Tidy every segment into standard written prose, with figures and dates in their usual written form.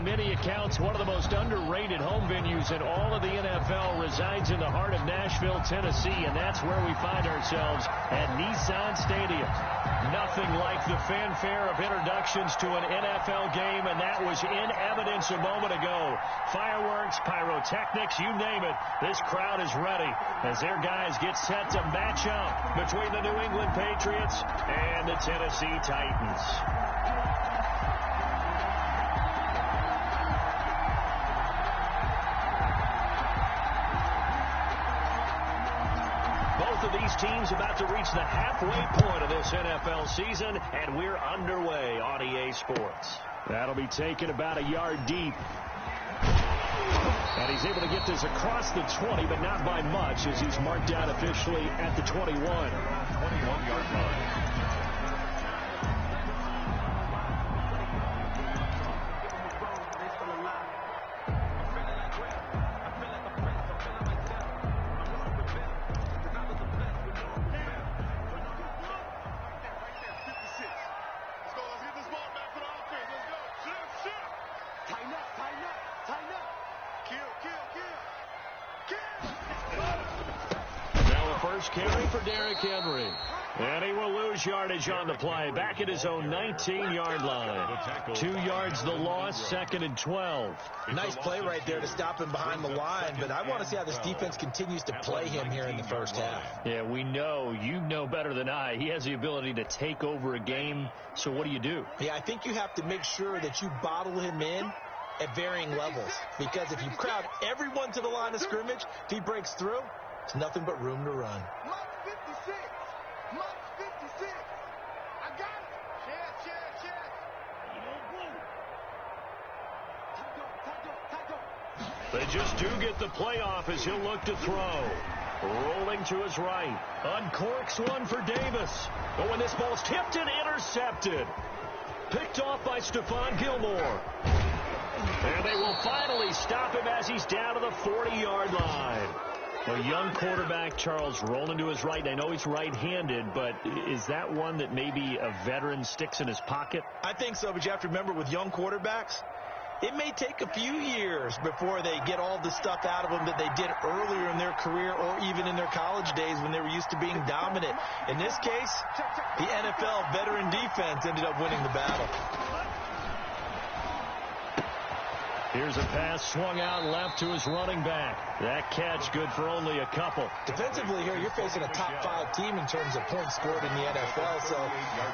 On many accounts, one of the most underrated home venues in all of the NFL resides in the heart of Nashville, Tennessee, and that's where we find ourselves at Nissan Stadium. Nothing like the fanfare of introductions to an NFL game, and that was in evidence a moment ago. Fireworks, pyrotechnics, you name it. This crowd is ready as their guys get set to match up between the New England Patriots and the Tennessee Titans. Both of these teams about to reach the halfway point of this NFL season, and we're underway on EA Sports. That'll be taken about a yard deep. And he's able to get this across the 20, but not by much, as he's marked out officially at the 21. 21-yard line. Carry for Derrick Henry. And he will lose yardage on the play. Back at his own 19-yard line. 2 yards the loss, 2nd and 12. Nice play right there to stop him behind the line, but I want to see how this defense continues to play him here in the first half. Yeah, we know. You know better than I. He has the ability to take over a game, so what do? Yeah, I think you have to make sure that you bottle him in at varying levels, because if you crowd everyone to the line of scrimmage, if he breaks through, it's nothing but room to run. I got it. Check. They just do get the playoff as he'll look to throw. Rolling to his right. Uncorks one for Davis. But when this ball's tipped and intercepted. Picked off by Stephon Gilmore. And they will finally stop him as he's down to the 40-yard line. A young quarterback, Charles, rolling to his right. I know he's right-handed, but is that one that maybe a veteran sticks in his pocket? I think so, but you have to remember with young quarterbacks, it may take a few years before they get all the stuff out of them that they did earlier in their career or even in their college days when they were used to being dominant. In this case, the NFL veteran defense ended up winning the battle. Here's a pass swung out left to his running back. That catch good for only a couple. Defensively here, you're facing a top-5 team in terms of points scored in the NFL. So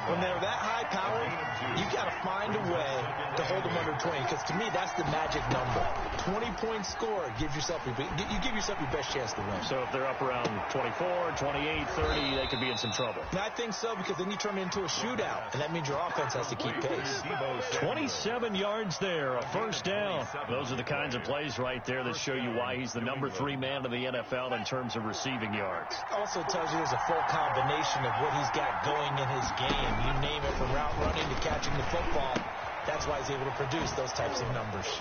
when they're that high-powered, you got to find a way to hold them under 20. Because to me, that's the magic number. 20 points scored gives yourself you give yourself your best chance to win. So if they're up around 24, 28, 30, they could be in some trouble. And I think so, because then you turn it into a shootout, and that means your offense has to keep pace. 27 yards there, a first down. Those are the kinds of plays right there that show you why he's the number 3 man in the NFL in terms of receiving yards. Also tells you there's a full combination of what he's got going in his game. You name it, from route running to catching the football. That's why he's able to produce those types of numbers.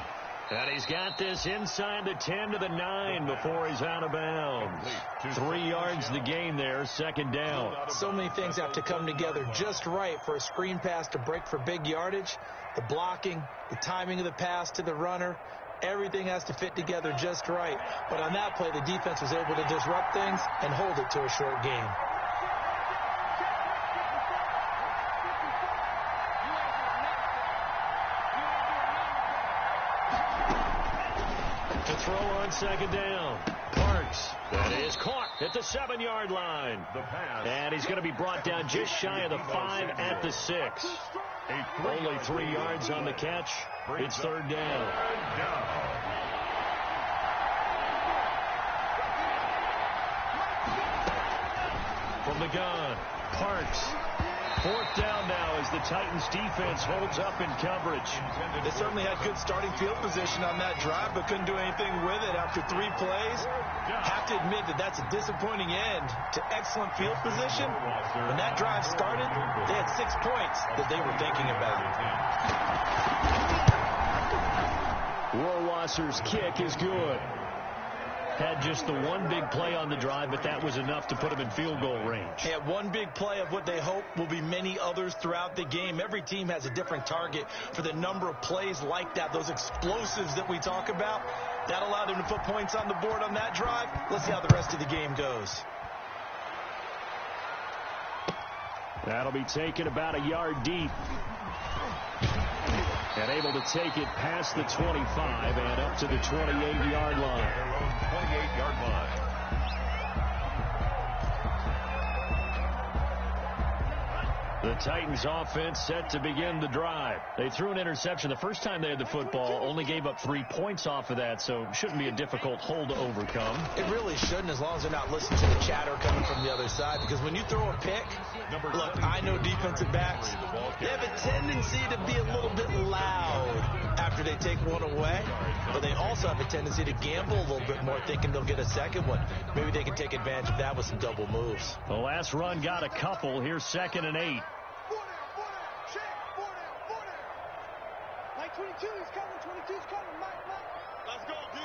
And he's got this inside the 10 to the 9 before he's out of bounds. 3 yards the gain there, 2nd down. So many things have to come together just right for a screen pass to break for big yardage. The blocking, the timing of the pass to the runner, everything has to fit together just right. But on that play, the defense was able to disrupt things and hold it to a short game. To throw on 2nd down. Parks. That is caught at the 7-yard line. And he's going to be brought down just shy of the 5 at the 6. Only 3 yards on the catch. It's 3rd down. From the gun, Parks. 4th down now as the Titans defense holds up in coverage. They certainly had good starting field position on that drive, but couldn't do anything with it after 3 plays. Have to admit that that's a disappointing end to excellent field position. When that drive started, they had 6 points that they were thinking about. Rohrwasser's kick is good. had just the one big play on the drive, but that was enough to put them in field goal range. They had one big play of what they hope will be many others throughout the game. Every team has a different target for the number of plays like that, those explosives that we talk about. That allowed them to put points on the board on that drive. Let's see how the rest of the game goes. That'll be taken about a yard deep. And able to take it past the 25 and up to the 28-yard line. 28-yard line. The Titans offense set to begin the drive. They threw an interception the first time they had the football, only gave up 3 points off of that, so shouldn't be a difficult hole to overcome. It really shouldn't, as long as they're not listening to the chatter coming from the other side, because when you throw a pick, look, I know defensive backs, they have a tendency to be a little bit loud after they take one away, but they also have a tendency to gamble a little bit more, thinking they'll get a second one. Maybe they can take advantage of that with some double moves. The last run got a couple. Here's 2nd and 8. 22 is coming, 22's coming, Mike. Let's go, D.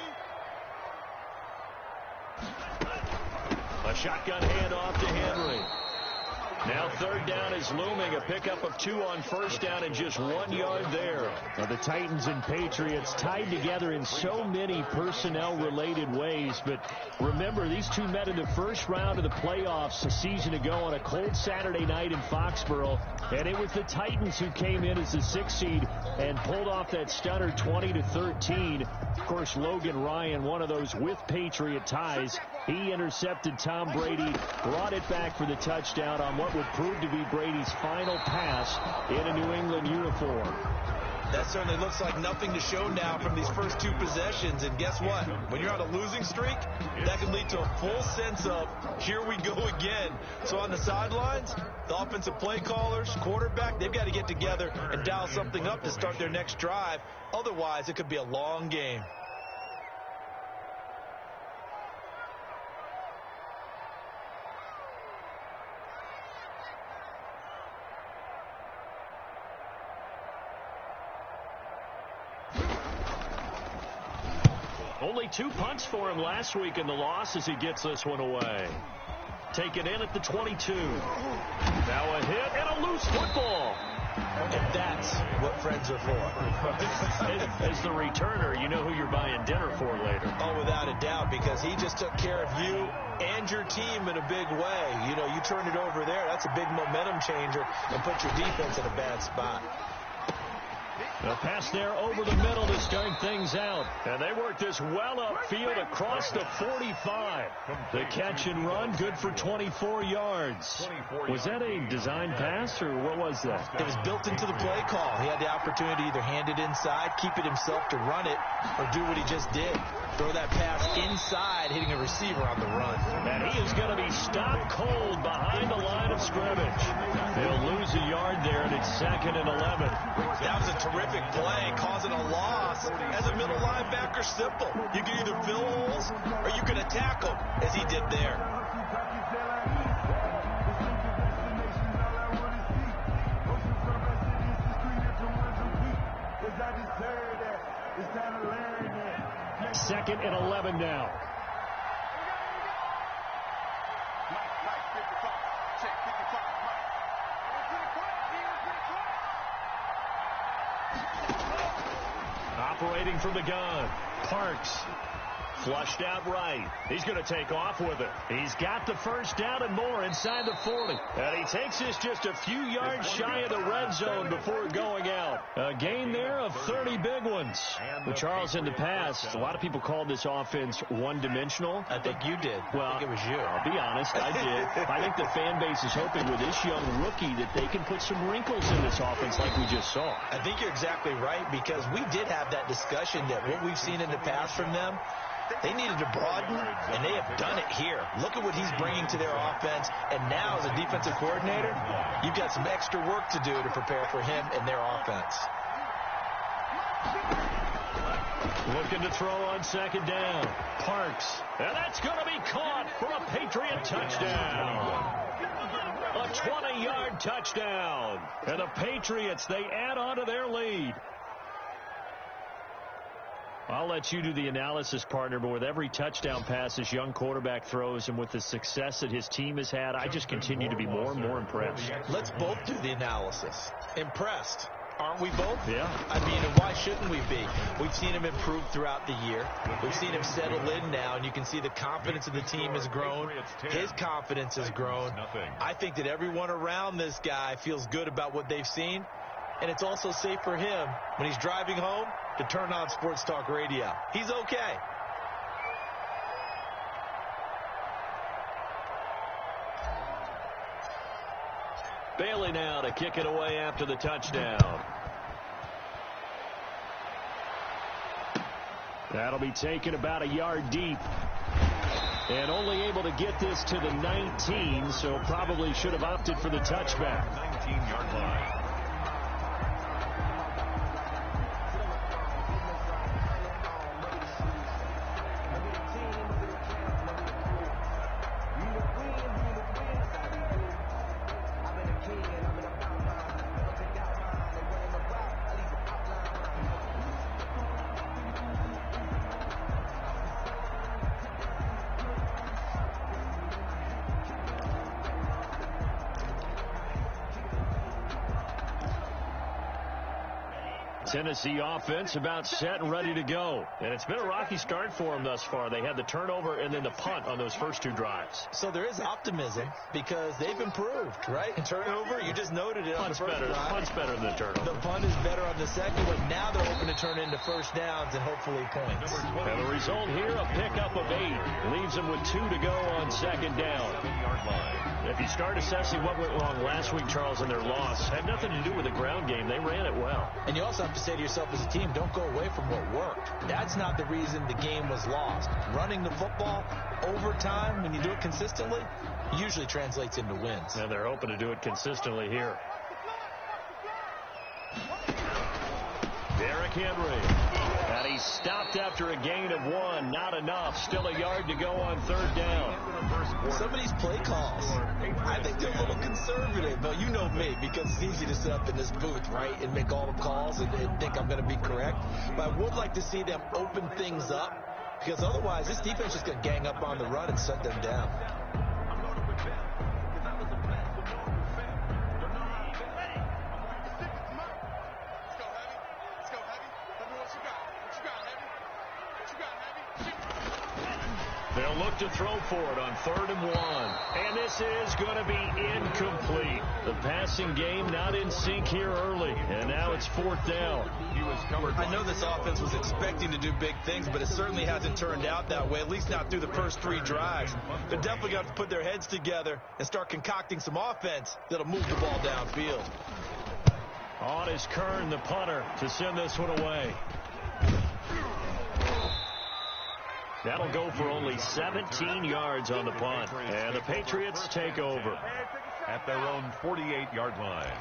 A shotgun handoff to Henry. Now 3rd down is looming. A pickup of 2 on 1st down and just 1 yard there. Now the Titans and Patriots tied together in so many personnel-related ways. But remember, these two met in the first round of the playoffs a season ago on a cold Saturday night in Foxborough. And it was the Titans who came in as the 6th seed and pulled off that stunner 20-13. Of course, Logan Ryan, one of those with Patriot ties. He intercepted Tom Brady, brought it back for the touchdown on what would prove to be Brady's final pass in a New England uniform. That certainly looks like nothing to show now from these first 2 possessions. And guess what? When you're on a losing streak, that can lead to a full sense of, here we go again. So on the sidelines, the offensive play callers, quarterback, they've got to get together and dial something up to start their next drive. Otherwise, it could be a long game. Only 2 punts for him last week in the loss as he gets this one away. Taken in at the 22. Now a hit and a loose football. And that's what friends are for. As the returner, you know who you're buying dinner for later. Oh, without a doubt, because he just took care of you and your team in a big way. You know, you turn it over there, that's a big momentum changer and put your defense in a bad spot. A pass there over the middle to start things out. And they work this well upfield across the 45. The catch and run, good for 24 yards. Was that a design pass, or what was that? It was built into the play call. He had the opportunity to either hand it inside, keep it himself to run it, or do what he just did. Throw that pass inside, hitting a receiver on the run. And he is going to be stopped cold behind the line of scrimmage. They'll lose a yard there, and it's 2nd and 11. That was a terrific play, causing a loss. As a middle linebacker, simple. You can either fill holes or you can attack them, as he did there. Second and 11 now. Operating from the gun, Parks. Flushed out right. He's going to take off with it. He's got the first down and more inside the 40. And he takes this just a few yards shy of the red zone before going out. A gain there of 30 big ones. With Charles in the past, a lot of people called this offense one-dimensional. I think you did. Well, I think it was you. I'll be honest, I did. I think the fan base is hoping with this young rookie that they can put some wrinkles in this offense like we just saw. I think you're exactly right, because we did have that discussion that what we've seen in the past from them, they needed to broaden, and they have done it here. Look at what he's bringing to their offense, and now as a defensive coordinator, you've got some extra work to do to prepare for him and their offense. Looking to throw on second down. Parks. And that's going to be caught for a Patriot touchdown. A 20-yard touchdown. And the Patriots, they add on to their lead. I'll let you do the analysis, partner, but with every touchdown pass this young quarterback throws and with the success that his team has had, I just continue to be more and more impressed. Let's both do the analysis. Impressed. Aren't we both? Yeah. I mean, why shouldn't we be? We've seen him improve throughout the year. We've seen him settle in now, and you can see the confidence of the team has grown. His confidence has grown. I think that everyone around this guy feels good about what they've seen, and it's also safe for him when he's driving home to turn on Sports Talk Radio. He's okay. Bailey now to kick it away after the touchdown. That'll be taken about a yard deep. And only able to get this to the 19, so probably should have opted for the touchback. 19-yard line. Tennessee offense about set and ready to go. And it's been a rocky start for them thus far. They had the turnover and then the punt on those first two drives. So there is optimism because they've improved, right? And turnover, you just noted it on the first drive. Punt's better than the turnover. The punt is better on the second one. Now they're hoping to turn into first downs and hopefully points. And the result here, a pickup of 8. Leaves them with 2 to go on second down. 7-yard line. If you start assessing what went wrong last week, Charles, in their loss, had nothing to do with the ground game. They ran it well. And you also have to say to yourself as a team, don't go away from what worked. That's not the reason the game was lost. Running the football over time, when you do it consistently, usually translates into wins. And they're hoping to do it consistently here. Derrick Henry. And he's stopped after a gain of 1. Not enough. Still a yard to go on third down. Some of these play calls, I think they're a little conservative. Now, you know me, because it's easy to sit up in this booth, right, and make all the calls and think I'm going to be correct. But I would like to see them open things up, because otherwise this defense is going to gang up on the run and shut them down. They'll look to throw for it on 3rd and 1. And this is going to be incomplete. The passing game not in sync here early. And now it's 4th down. He was covered. I know this offense was expecting to do big things, but it certainly hasn't turned out that way, at least not through the first 3 drives. They're definitely going to have to put their heads together and start concocting some offense that'll move the ball downfield. On is Kern, the punter, to send this one away. That'll go for only 17 yards on the punt. And the Patriots take over at their own 48-yard line.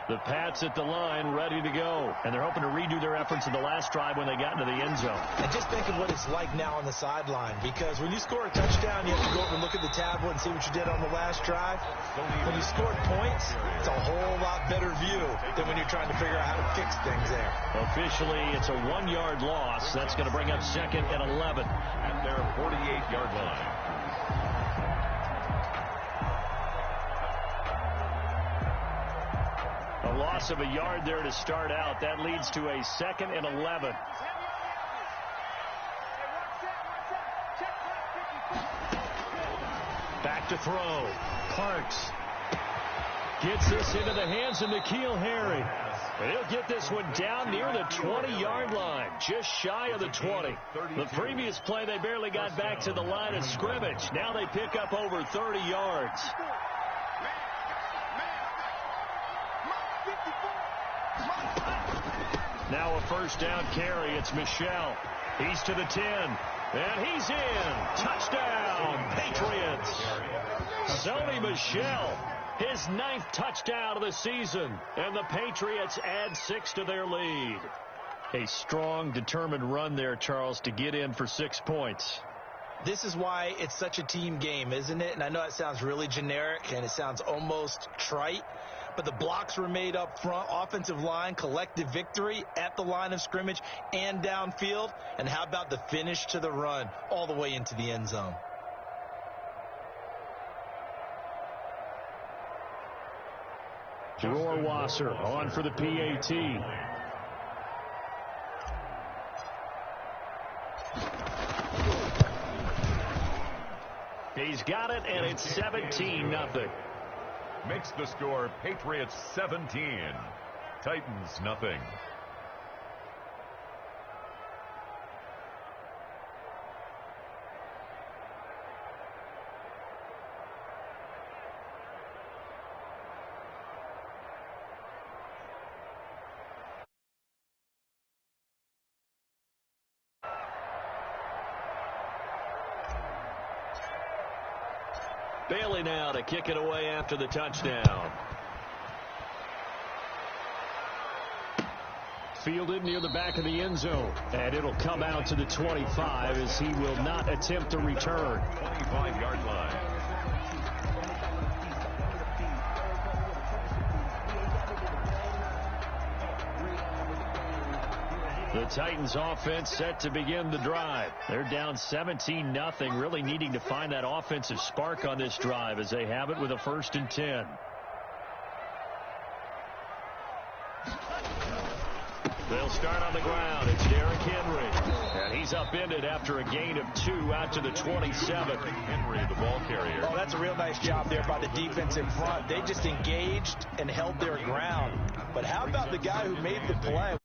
The Pats at the line, ready to go. And they're hoping to redo their efforts in the last drive when they got into the end zone. And just think of what it's like now on the sideline, because when you score a touchdown, you have to go over and look at the tablet and see what you did on the last drive. When you scored points, it's a whole lot better view than when you're trying to figure out how to fix things there. Officially, it's a 1-yard loss. That's going to bring up 2nd and 11. At their 48-yard line. A loss of a yard there to start out. That leads to a 2nd and 11. Back to throw. Parks gets this into the hands of N'Keal Harry. And he'll get this one down near the 20-yard line, just shy of the 20. The previous play, they barely got back to the line of scrimmage. Now they pick up over 30 yards. Now a 1st down carry. It's Michel. He's to the 10, and he's in. Touchdown, Patriots. Sony Michel, his 9th touchdown of the season, and the Patriots add 6 to their lead. A strong, determined run there, Charles, to get in for 6 points. This is why it's such a team game, isn't it? And I know it sounds really generic and it sounds almost trite, but the blocks were made up front, offensive line, collective victory at the line of scrimmage and downfield. And how about the finish to the run all the way into the end zone? Rohrwasser on for the PAT. He's got it, and it's 17-0. Makes the score Patriots 17, Titans nothing. Bailey now to kick it away after the touchdown. Fielded near the back of the end zone. And it'll come out to the 25 as he will not attempt to return. 25-yard line. The Titans offense set to begin the drive. They're down 17-0, really needing to find that offensive spark on this drive as they have it with a 1st and 10. They'll start on the ground. It's Derrick Henry. And he's upended after a gain of 2 out to the 27. Henry, the ball carrier. Oh, that's a real nice job there by the defense in front. They just engaged and held their ground. But how about the guy who made the play?